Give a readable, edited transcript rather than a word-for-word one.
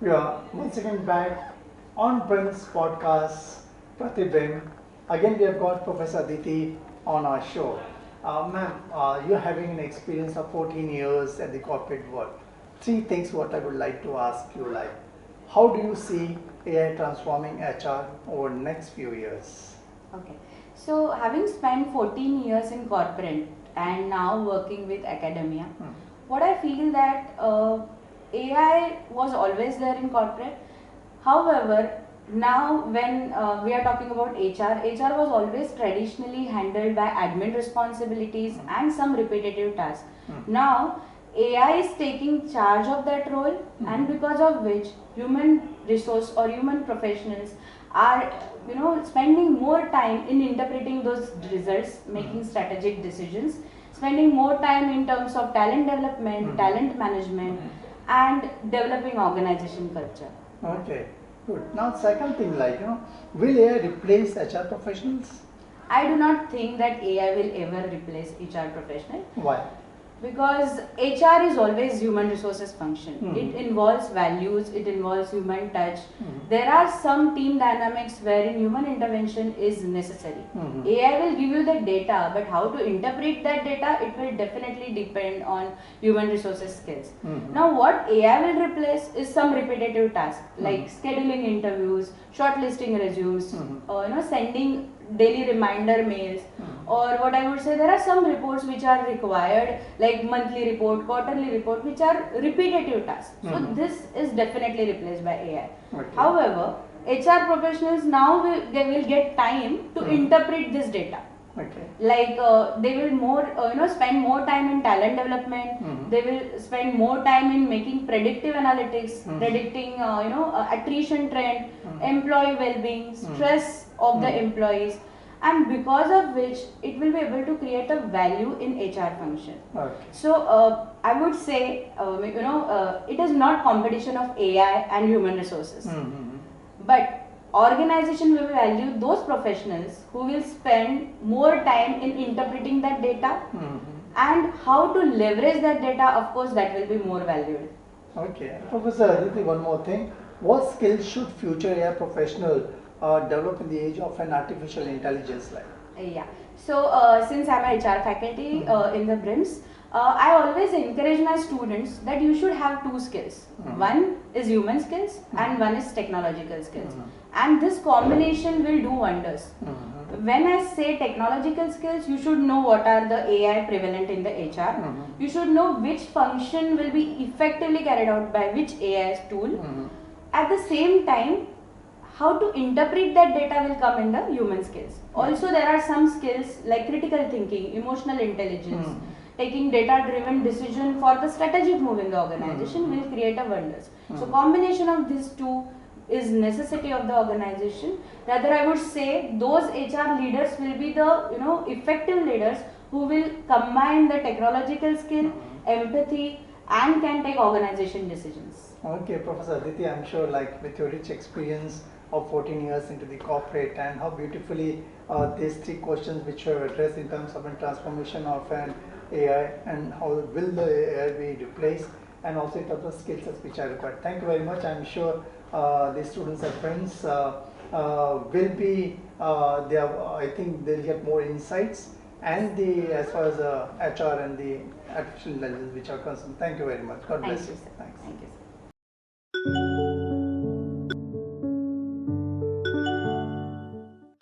We are once again back on BRIMS podcast, Pratibimb. Again, we have got Professor Aditi on our show. Ma'am, you're having an experience of 14 years at the corporate world. Three things what I would like to ask you like, how do you see AI transforming HR over the next few years? Okay. So, having spent 14 years in corporate and now working with academia, what I feel that AI was always there in corporate. However, now when we are talking about HR was always traditionally handled by admin responsibilities and some repetitive tasks. Now, AI is taking charge of that role, and because of which human resource or human professionals are spending more time in interpreting those results, making strategic decisions, spending more time in terms of talent development, talent management, and developing organization culture. Okay, good. Now, second thing will AI replace HR professionals? I do not think that AI will ever replace HR professional. Why? Because HR is always human resources function. It involves values, it involves human touch. There are some team dynamics wherein human intervention is necessary. AI will give you the data, but how to interpret that data, it will definitely depend on human resources skills. Now, what AI will replace is some repetitive tasks like scheduling interviews, shortlisting resumes, sending daily reminder mails, or what I would say, there are some reports which are required like monthly report, quarterly report, which are repetitive tasks. So this is definitely replaced by AI. Okay. However, HR professionals now they will get time to interpret this data. Okay. Like they will spend more time in talent development. They will spend more time in making predictive analytics, predicting attrition trend, employee well-being, stress of the employees, and because of which it will be able to create a value in HR function. Okay. So I would say it is not competition of AI and human resources, but organization will value those professionals who will spend more time in interpreting that data, and how to leverage that data, of course, that will be more valued. Okay. Professor Aditi, one more thing. What skills should future AI professional develop in the age of an artificial intelligence like? Yeah. So since I'm a HR faculty in the BRIMS, I always encourage my students that you should have two skills. One is human skills and one is technological skills. And this combination will do wonders. When I say technological skills, you should know what are the AI prevalent in the HR. You should know which function will be effectively carried out by which AI tool. At the same time, how to interpret that data will come in the human skills. Also, there are some skills like critical thinking, emotional intelligence, taking data-driven decision for the strategic move in the organization will create a wonders. So, combination of these two is necessity of the organization. Rather, I would say those HR leaders will be the effective leaders who will combine the technological skill, empathy, and can take organization decisions. Okay, Professor Aditi, I'm sure like with your rich experience of 14 years into the corporate and how beautifully these three questions which you have addressed in terms of a transformation of an AI and how will the AI be replaced and also in terms of skill sets which are required. Thank you very much. I'm sure the students and friends will be, I think they'll get more insights and as far as HR and the artificial intelligence which are concerned. Thank you very much. God bless you. Thank you, sir. Thanks. Thank you, sir.